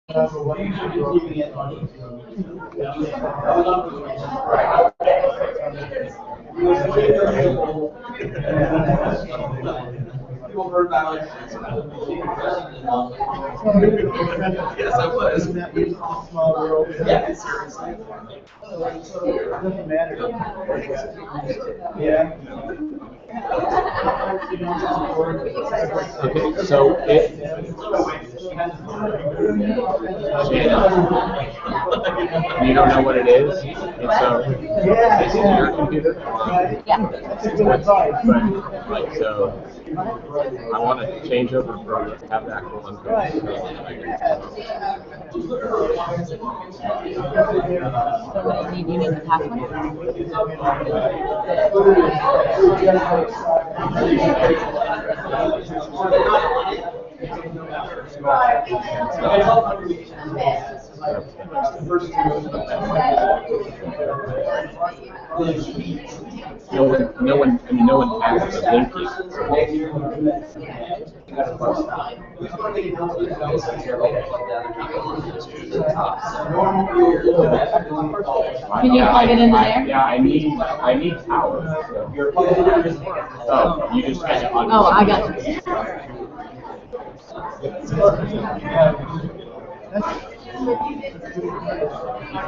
Yes, I was. Yeah, seriously. It doesn't matter. Yeah. Okay, so if you don't know what it is, it's is it your computer? Yeah. That's a good advice. But like so, I want to change over from have the actual Unco. So you need the password? No one has the link yet. Can you plug it into there? Yeah, I need power. So. Oh, you just kind of Oh, I got you.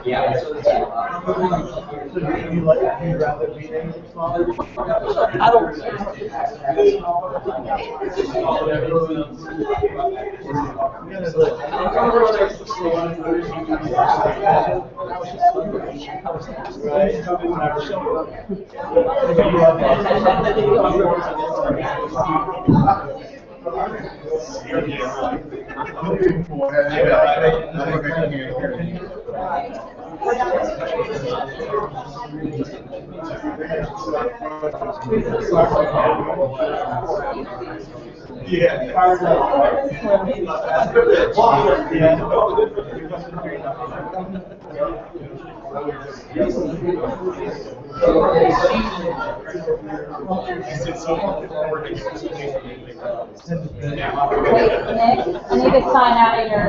Yeah. So do you like, do you rather be smaller? I don't. Wait, Nick, I need to sign out of your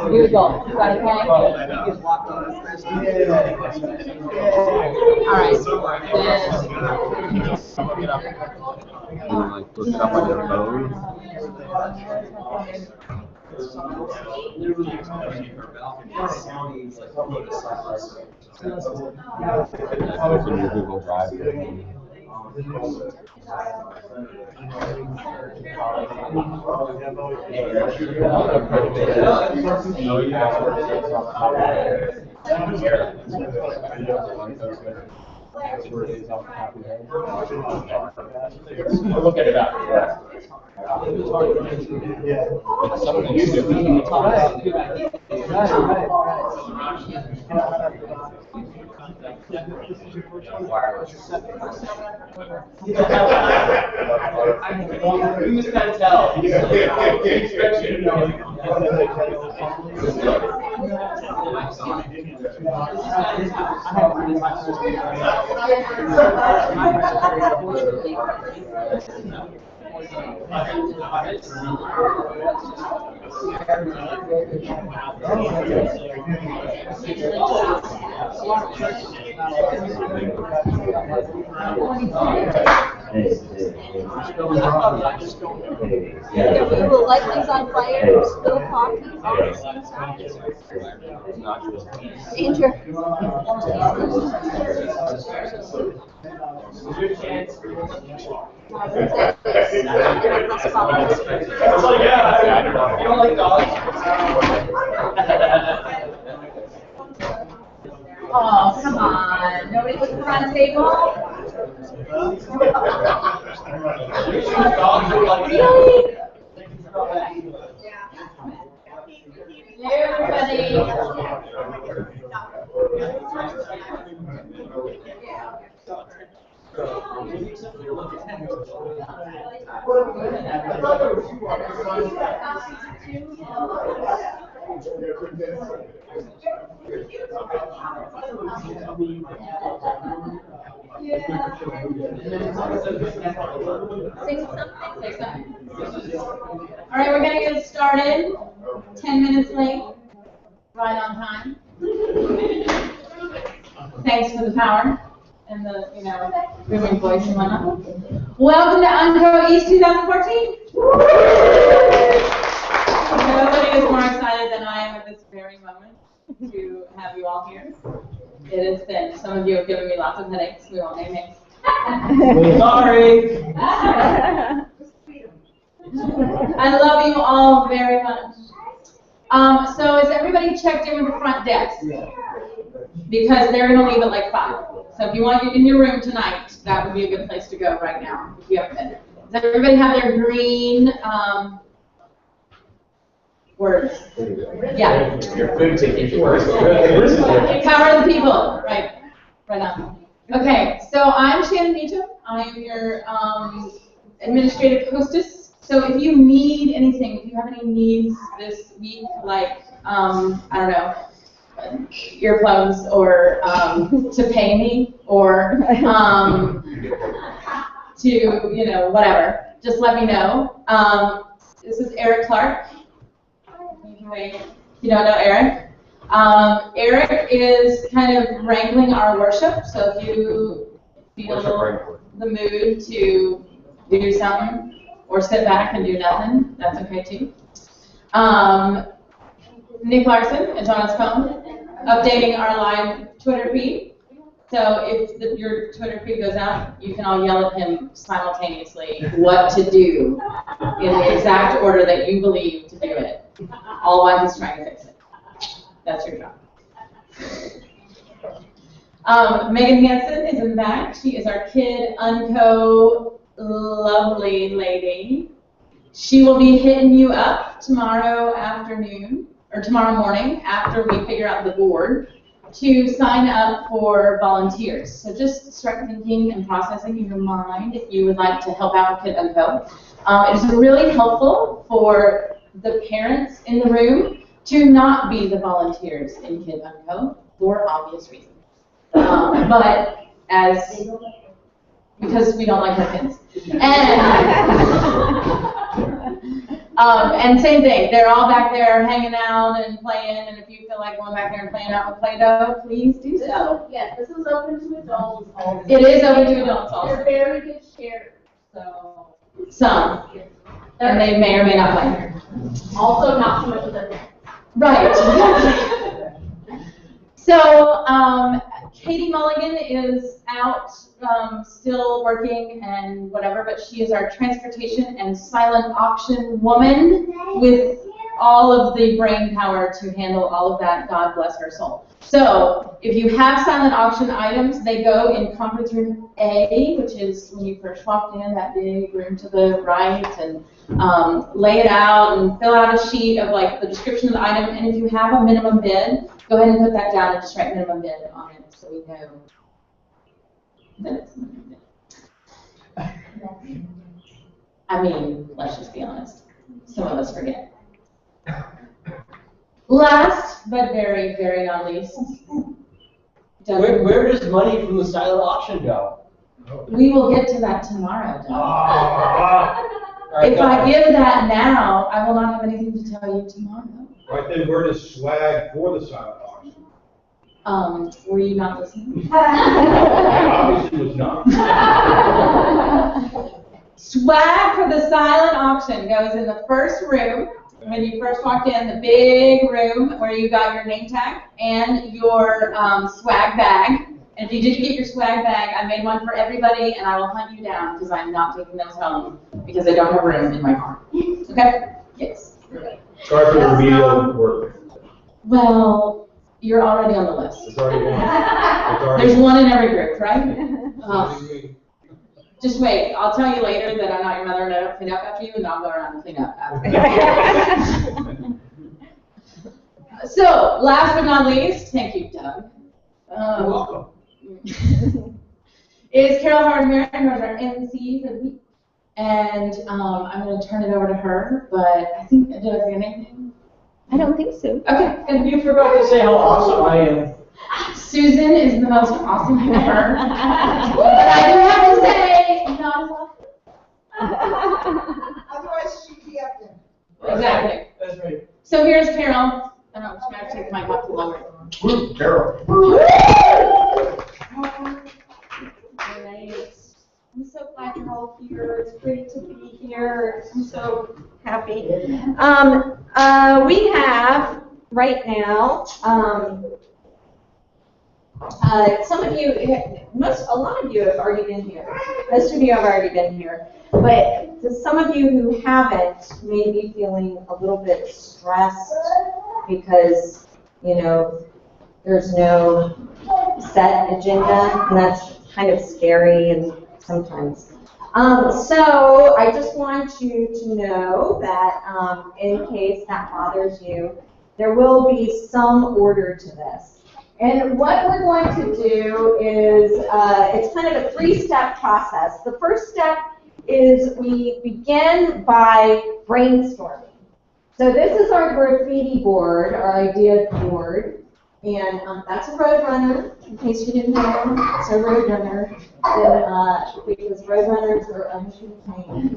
Google. Is that okay? All right. Like look it up on your phone. Open your Google Drive. Look at it up. Yeah. It's something stupid. You just can't tell. He expects you to know. We will light these on fire, spill coffee, Danger. You don't like dogs? Oh, come on. Nobody looking for on table? Really? Sing something. All right, we're gonna get started. 10 minutes late. power and the, booming voice and whatnot. Welcome to Unco East 2014. Nobody is more excited than I am at this very moment to have you all here. It has been, some of you have given me lots of headaches. We won't name names. Sorry. I love you all very much. So is everybody checked in with the front desk? Because they're going to leave at like 5. So if you want you in your room tonight, that would be a good place to go right now if you haven't been. Does everybody have their green words? Yeah. Your food ticket. Power of the people. Right on. Okay, so I'm Shannon Meacham. I am your administrative hostess. So if you need anything, if you have any needs this week, like, I don't know, earplugs or to pay me or to, whatever, just let me know. This is Eric Clark. Wait, you don't know Eric? Eric is kind of wrangling our worship, so if you feel the mood to do something or sit back and do nothing, that's okay too. Nick Larson is on his phone, updating our live Twitter feed. So if your Twitter feed goes out, you can all yell at him simultaneously what to do in the exact order that you believe to do it, all while he's trying to fix it. That's your job. Megan Hansen is in the back. She is our kid Unco lovely lady. She will be hitting you up tomorrow afternoon, or tomorrow morning after we figure out the board, to sign up for volunteers. So just start thinking and processing in your mind if you would like to help out with Kid Unco. It's really helpful for the parents in the room to not be the volunteers in Kid Unco for obvious reasons. But because we don't like our kids. And same thing, they're all back there hanging out and playing, and if you feel like going back there and playing out with Play-Doh, please do so. Yes, this is open to adults also. It is open to adults also. They're very good sharers, so. Some. And they may or may not play. Also not so much of their parents. Right. So, Katie Mulligan is out still working and whatever, but she is our transportation and silent auction woman with all of the brain power to handle all of that. God bless her soul. So, if you have silent auction items, they go in conference room A, which is when you first walked in, that big room to the right, and lay it out and fill out a sheet of like the description of the item. And if you have a minimum bid, go ahead and put that down and just write minimum bid on it so we know that it's minimum bid. I mean, let's just be honest. Some of us forget. Last, but very, very not least, Where does money from the silent auction go? we will get to that tomorrow, Doug. Right, If I give that now, I will not have anything to tell you tomorrow. Right then, where does swag for the silent auction? Were you not listening? Obviously was not. Swag for the silent auction goes in the first room. When you first walked in, the big room where you got your name tag and your swag bag. And if you didn't get your swag bag, I made one for everybody, and I will hunt you down because I'm not taking those home because I don't have room in my car. Okay? Yes. Sorry for the remedial work. Well, you're already on the list. It's already one. It's already There's one in every group, right? Just wait. I'll tell you later that I'm not your mother and I don't clean up after you, and I'll go around and clean up after you. So, last but not least, thank you, Doug. You're welcome. Is Carol Hardmere, who is our MC for the week. And I'm going to turn it over to her, but I think, did I forget anything? I don't think so. Okay, good. And you forgot to say how awesome I am. Susan is the most awesome human ever. But I do have to say, not as often. Otherwise, she'd be up there. Exactly. That's right. So here's Carol. I don't know, I'm just going to take my cup to lower. Carol. Great. I'm so glad you're all here. It's great to be here. I'm so happy. We have right now, some of you, a lot of you have already been here. Most of you have already been here. But to some of you who haven't, may be feeling a little bit stressed because, there's no set agenda, and that's kind of scary and sometimes. So I just want you to know that in case that bothers you, there will be some order to this. And what we're going to do is, it's kind of a three-step process. The first step is we begin by brainstorming. So this is our graffiti board, our idea board. And that's a Roadrunner, in case you didn't know. It's a Roadrunner. Because Roadrunners are uncontained.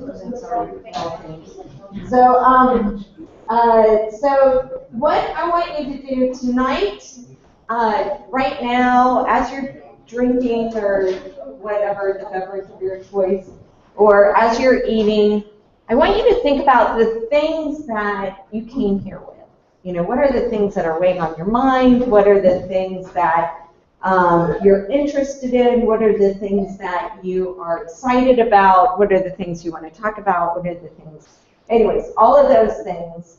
So what I want you to do tonight, right now, as you're drinking or whatever, the beverage of your choice, or as you're eating, I want you to think about the things that you came here with. What are the things that are weighing on your mind? What are the things that you're interested in? What are the things that you are excited about? What are the things you want to talk about? What are the things? Anyways, all of those things,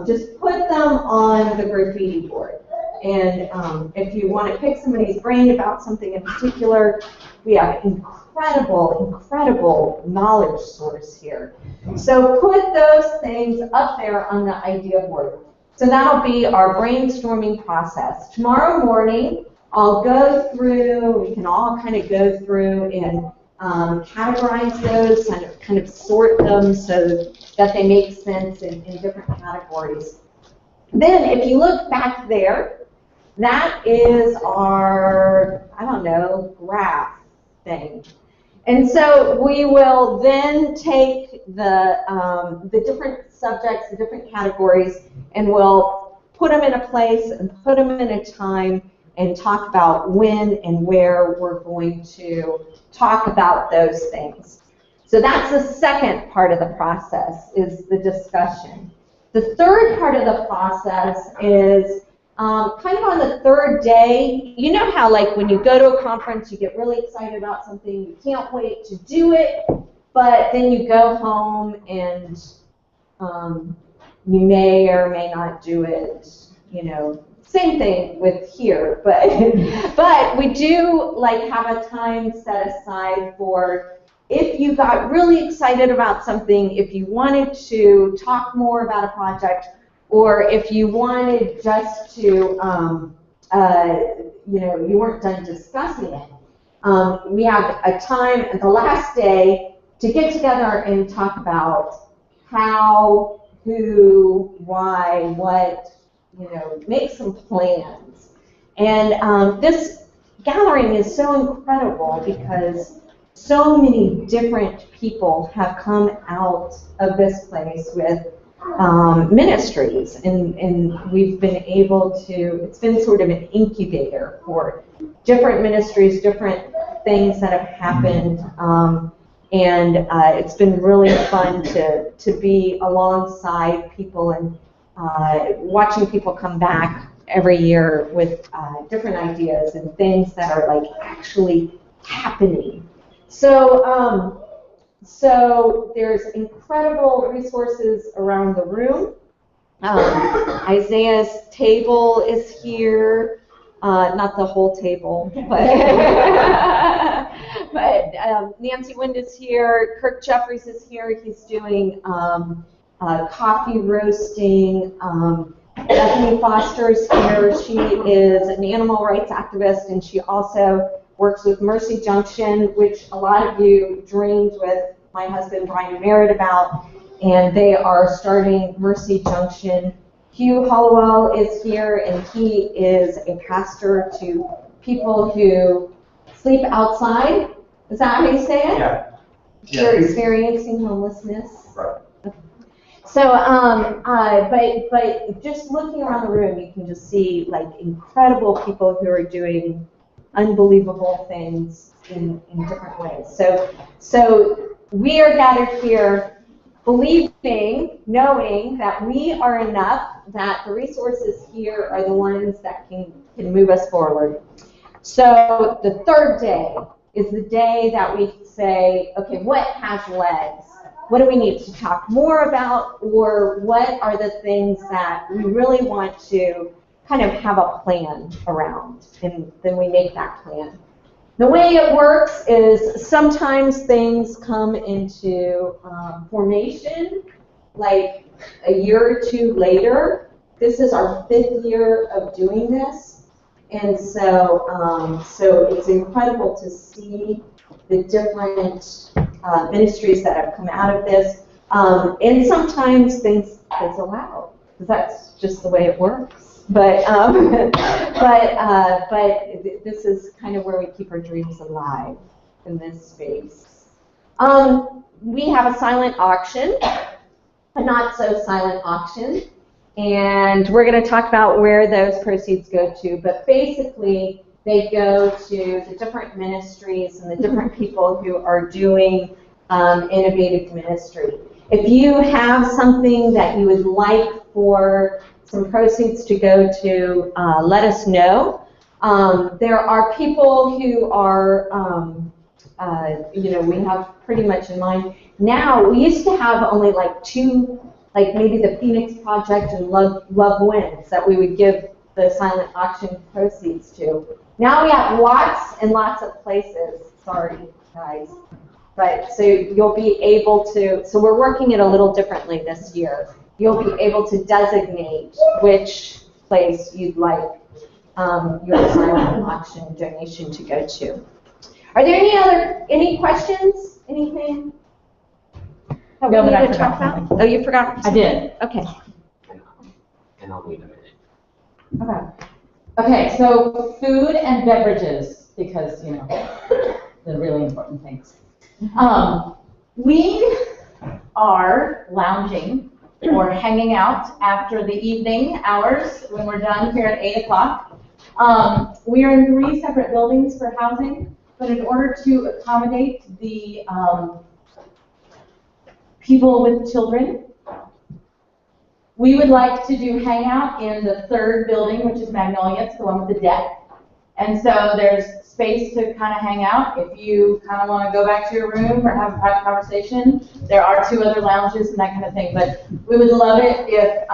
just put them on the graffiti board. And if you want to pick somebody's brain about something in particular, we have incredible knowledge source here. So put those things up there on the idea board. So that'll be our brainstorming process. Tomorrow morning, I'll go through, we can all kind of go through and categorize those, kind of sort them so that they make sense in different categories. Then if you look back there, that is our, graph thing. And so we will then take the different subjects, the different categories, and we'll put them in a place and put them in a time and talk about when and where we're going to talk about those things. So that's the second part of the process, is the discussion. The third part of the process is kind of on the third day. You know how, like, when you go to a conference, you get really excited about something, you can't wait to do it, but then you go home and you may or may not do it, Same thing with here, but we do have a time set aside for if you got really excited about something, if you wanted to talk more about a project, or if you wanted just to, you weren't done discussing it. We have a time at the last day to get together and talk about how, who, why, what, make some plans. And this gathering is so incredible because so many different people have come out of this place with ministries, and we've been able to, it's been sort of an incubator for different ministries, different things that have happened, and it's been really fun to be alongside people and watching people come back every year with different ideas and things that are actually happening. So there's incredible resources around the room. Isaiah's table is here, not the whole table, but Nancy Wind is here, Kirk Jeffries is here, he's doing coffee roasting. Bethany Foster is here, she is an animal rights activist, and she also works with Mercy Junction, which a lot of you dreamed with my husband Brian Merritt about, and they are starting Mercy Junction. Hugh Hollowell is here, and he is a pastor to people who sleep outside. Is that how you say it? Yeah. They're experiencing homelessness. Right. So, but just looking around the room, you can just see incredible people who are doing unbelievable things in different ways. So we are gathered here believing, knowing that we are enough, that the resources here are the ones that can move us forward. So the third day is the day that we say, okay, what has legs? What do we need to talk more about? Or what are the things that we really want to kind of have a plan around? And then we make that plan. The way it works is sometimes things come into formation like a year or two later. This is our 5th year of doing this. And so, so it's incredible to see the different ministries that have come out of this. And sometimes things fizzle out, because that's just the way it works. But this is kind of where we keep our dreams alive in this space. We have a silent auction, a not so silent auction, and we're going to talk about where those proceeds go to. But basically, they go to the different ministries and the different people who are doing innovative ministry. If you have something that you would like for some proceeds to go to, let us know. There are people who are, we have pretty much in mind. Now, we used to have only like 2, like maybe the Phoenix Project and Love Wins that we would give the silent auction proceeds to. Now we have lots and lots of places. Sorry, guys. But so you'll be able to, so we're working it a little differently this year. You'll be able to designate which place you'd like your silent auction donation to go to. Are there any questions? Anything that we need to talk about? Oh, you forgot? I did. Okay. And I'll need a minute. Okay. Okay, so food and beverages, because, they're really important things. We are lounging or hanging out after the evening hours when we're done here at 8 o'clock. We are in 3 separate buildings for housing, but in order to accommodate the people with children, we would like to do hangout in the 3rd building, which is Magnolia. It's the one with the deck. And so there's space to kind of hang out. If you kind of want to go back to your room or have a private conversation, there are 2 other lounges and that kind of thing. But we would love it if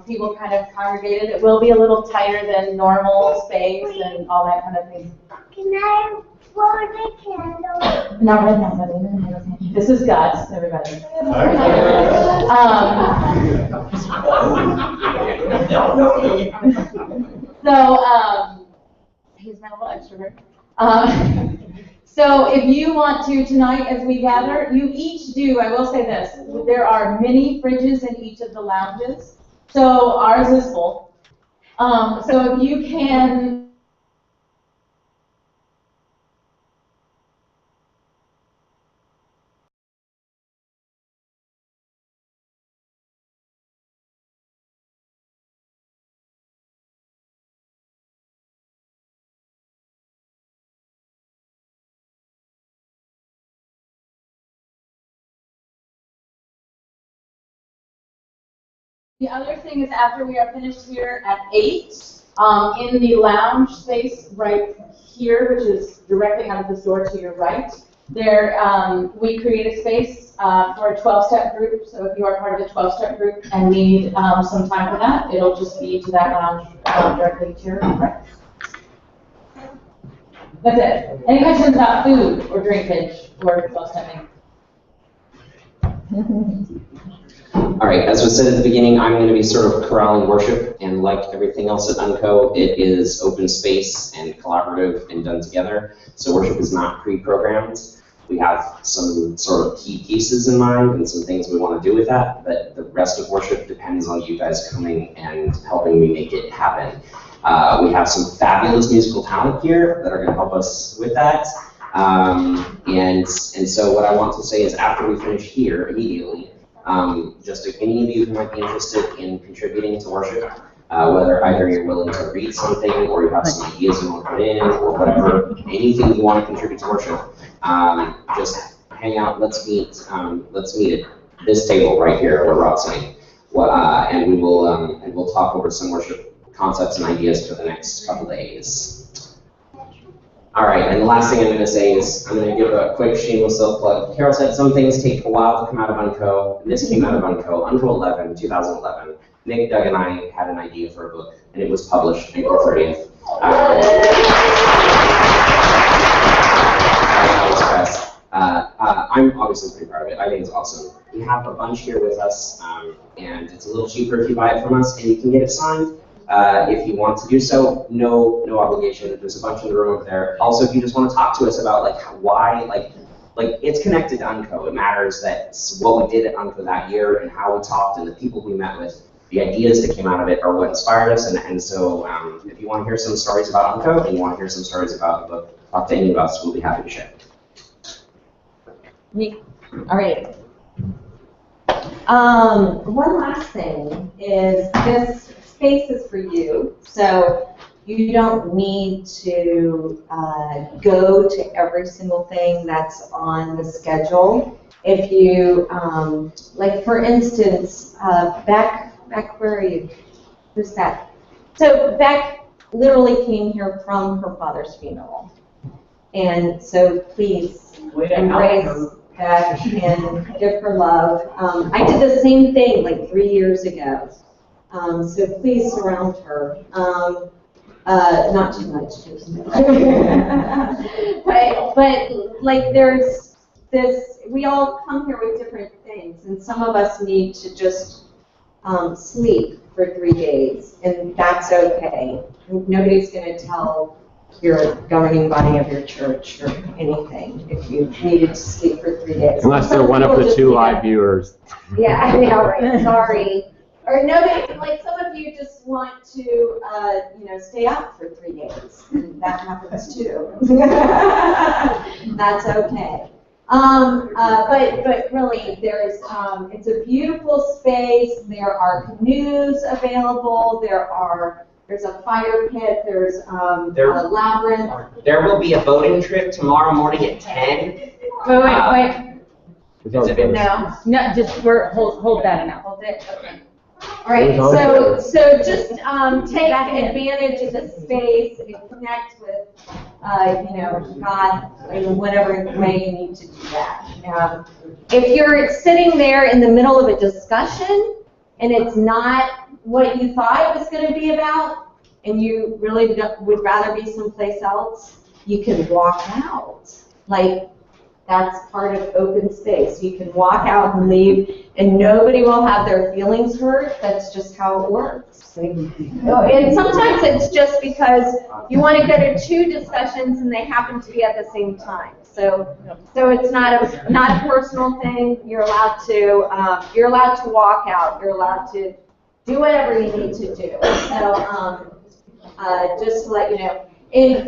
people kind of congregated. It will be a little tighter than normal space and all that kind of thing. Can I blow the candle? Not right now, buddy. This is God's, everybody. He's my little extrovert. So if you want to tonight as we gather, you each do, I will say this, there are mini fridges in each of the lounges. So ours is full. So if you can The other thing is after we are finished here at 8, in the lounge space right here, which is directly out of this door to your right, there we create a space for a 12-step group. So if you are part of a 12-step group and need some time for that, it'll just be to that lounge directly to your right. That's it. Any questions about food or drinkage or 12-stepping? All right, as was said at the beginning, I'm going to be sort of corralling worship, and like everything else at Unco, it is open space and collaborative and done together. So worship is not pre-programmed. We have some sort of key pieces in mind and some things we want to do with that, but the rest of worship depends on you guys coming and helping me make it happen. We have some fabulous musical talent here that are going to help us with that. And so what I want to say is after we finish here immediately, just if any of you who might be interested in contributing to worship, Whether either you're willing to read something or you have some ideas you want to put in or whatever, anything you want to contribute to worship, just hang out, let's meet at this table right here where Rob's sitting. And we'll talk over some worship concepts and ideas for the next couple days. All right, and the last thing I'm going to say is I'm going to give a quick shameless self-plug. Carol said some things take a while to come out of Unco. This came out of Unco 2011. Nick, Doug, and I had an idea for a book, and it was published April 30th. I'm obviously pretty proud of it. I think it's awesome. We have a bunch here with us, and it's a little cheaper if you buy it from us, and you can get it signed. If you want to do so, no obligation. There's a bunch in the room over there. Also, if you just want to talk to us about why it's connected to Unco. It matters that what we did at Unco that year and how we talked and the people we met with, the ideas that came out of it are what inspired us. And so if you want to hear some stories about Unco and you want to hear some stories about the book, talk to any of us. We'll be happy to share. All right. One last thing is this space is for you, so you don't need to go to every single thing that's on the schedule. If you, like for instance, Beck, where are you? Who's that? So Beck literally came here from her father's funeral. And so please embrace Beck and give her love. I did the same thing like 3 years ago. So please surround her. Not too much, but like there's this, we all come here with different things, and some of us need to just sleep for 3 days, and that's okay. Nobody's going to tell your governing body of your church or anything if you needed to sleep for 3 days. Unless they're one of the 2 live viewers. Yeah, I know, right? Sorry. Or nobody, like some of you just want to, stay up for 3 days, and that happens too. That's okay. But really, there's, it's a beautiful space. There are canoes available. There's a fire pit. There's a labyrinth. There will be a boating trip tomorrow morning at 10. Wait. No, just hold that now. Hold it. Okay. All right. So just take advantage of the space and connect with God in whatever way you need to do that. If you're sitting there in the middle of a discussion and it's not what you thought it was going to be about, and you really would rather be someplace else, you can walk out. Like, that's part of open space. You can walk out and leave, and nobody will have their feelings hurt. That's just how it works. And sometimes it's just because you want to go to 2 discussions and they happen to be at the same time. So it's not a personal thing. You're allowed to walk out. You're allowed to do whatever you need to do. So just to let you know.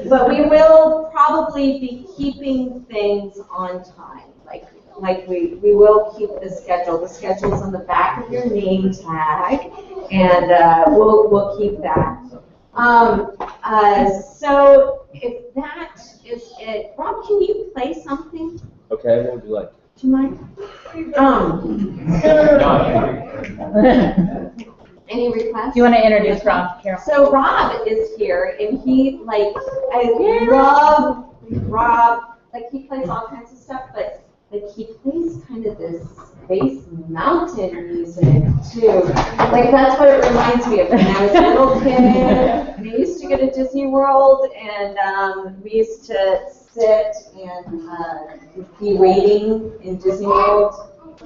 But we will probably be keeping things on time. Like we will keep the schedule. The schedule's on the back of your name tag, and we'll keep that. So if that is it, Rob, can you play something? Okay, what would you like? Do you mind? Any requests? Do you want to introduce Rob, Carol? So Rob is here, and he, I love Rob. He plays all kinds of stuff, but he plays kind of this Space Mountain music too. That's what it reminds me of when I was a little kid. And I used to go to Disney World, and we used to sit and be waiting in Disney World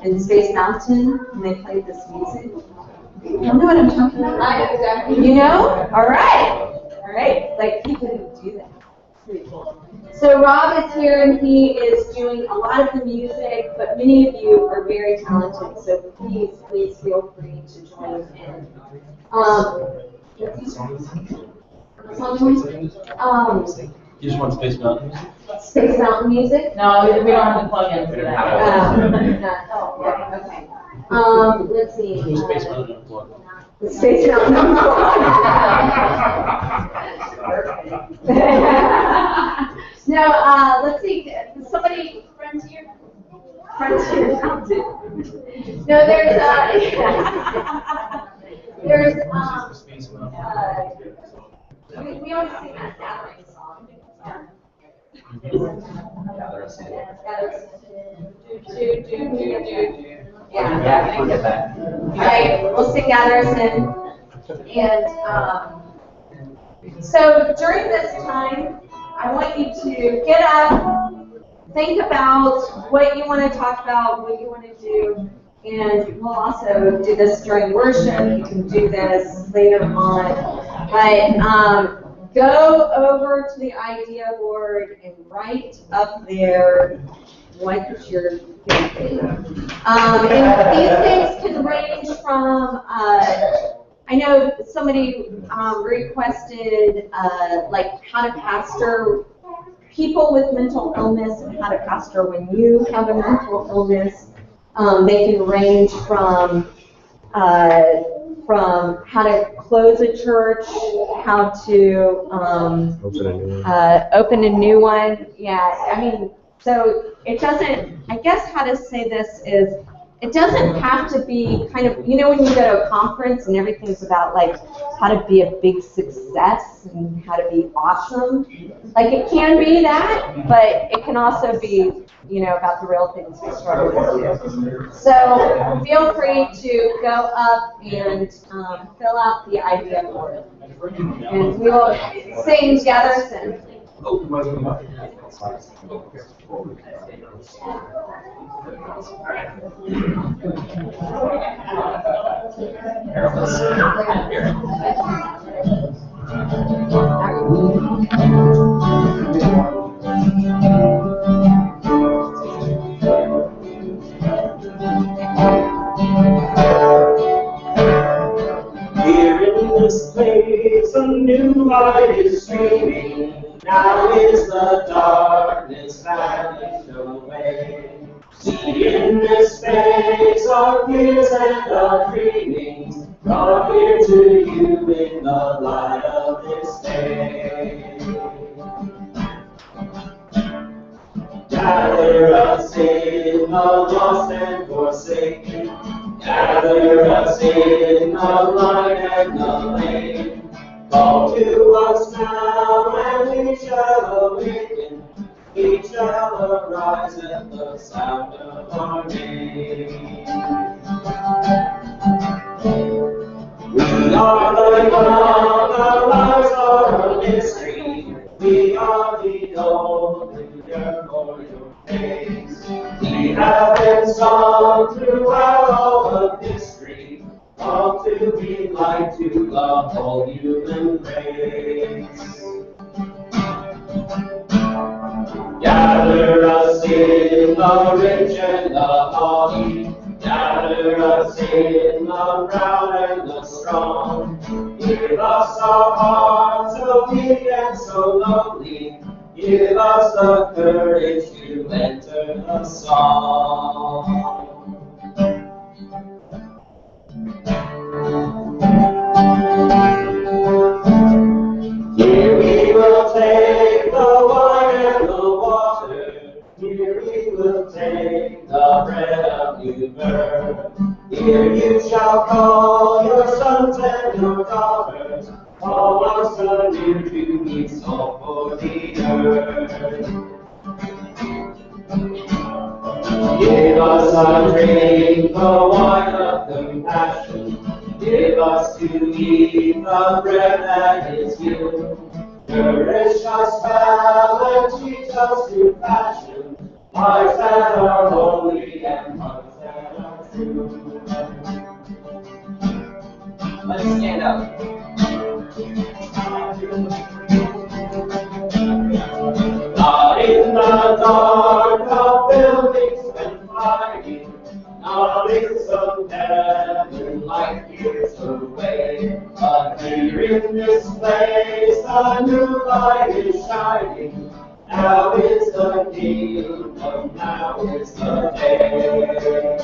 in Space Mountain, and they played this music. You know what I'm talking about? I know exactly. You know? All right. He can do that. Pretty cool. So Rob is here, and he is doing a lot of the music, but many of you are very talented, so please feel free to join in. You just want Space Mountain music? Space Mountain music? No, we don't have the plugins for that. Okay. Let's see. Space Mountain unplugged. Space Mountain. No, let's see, somebody, Frontier Mountain. No, there's, we always sing that gathering song. Yeah, I get that. all right, we'll sing Gather Us In. And so during this time, I want you to get up, think about what you want to talk about, what you want to do, and we'll also do this during worship. You can do this later on. But go over to the idea board and write up there what you're thinking. And these things can range from, I know somebody requested like how to pastor people with mental illness and how to pastor when you have a mental illness. They can range from how to close a church, how to open a new one. Yeah, I mean, so it doesn't, I guess how to say this is, it doesn't have to be kind of, you know, when you go to a conference and everything's about like how to be a big success and how to be awesome. Like it can be that, but it can also be, you know, about the real things we struggle with too. So feel free to go up and fill out the idea board. And we will sing Gather Us In. Here in this place, a new light is streaming. Now is the darkness vanished away. See, in this space, our fears and our dreamings draw near to you in the light of this day. Gather us in, the lost and forsaken. Gather us in, the blind and the lame. Call to us now, and we shall awaken. We shall arise at the sound of our name. We are the young, our lives are a mystery. We are the old, who yearn for your face. We have been sung throughout all of history, all to be light to the whole human race. Gather us in, the rich and the haughty. Gather us in, the proud and the strong. Give us our hearts so weak and so lonely. Give us the courage to enter the song. Here we will take the wine and the water. Here we will take the bread of new birth. Here you shall call your sons and your daughters. All our sons here to be salt for the earth. Give us a drink, the wine of compassion. Give us to eat the bread that is you. Nourish us well and teach us to fashion lives that are holy and hearts that are true. Let's stand up. Not in the dark of buildings and fighting, not in some heaven like years away, but here in this place a new light is shining. Now is the kingdom, now is the day.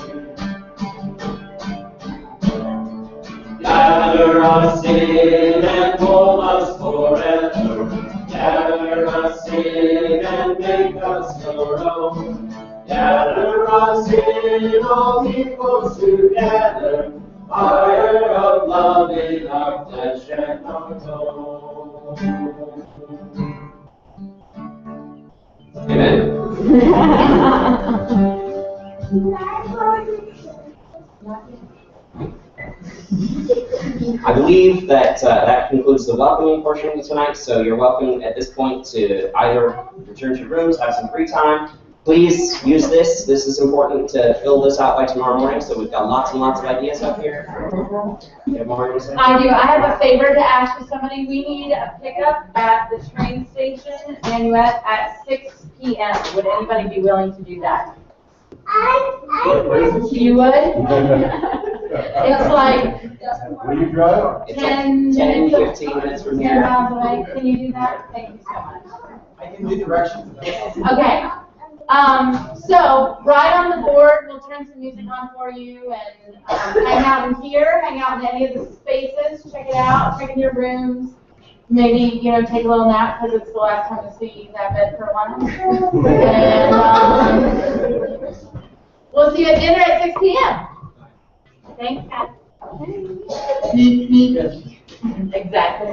Gather Gather us in and hold us forever. Gather us in and make us your own. Gather us in, all equals together. Fire of love in our flesh and our bone. Amen. I believe that that concludes the welcoming portion of tonight, so you're welcome at this point to either return to your rooms, have some free time. Please use this. This is important to fill this out by tomorrow morning, so we've got lots and lots of ideas up here. You have more to say? I do. I have a favor to ask of somebody. We need a pickup at the train station, Nanuet, at 6 p.m. Would anybody be willing to do that? You would? It's like Will you drive? It's 10 10, minutes, 15 minutes from 10 here. miles away. Can you do that? Thank you so much. I can do directions. Okay. So right on the board, we'll turn some music on for you and hang out in here, hang out in any of the spaces, check it out, check in your rooms. Maybe, take a little nap because it's the last time to see that bed for a while. And we'll see you at dinner at 6 p.m. Thanks, Kat. Exactly.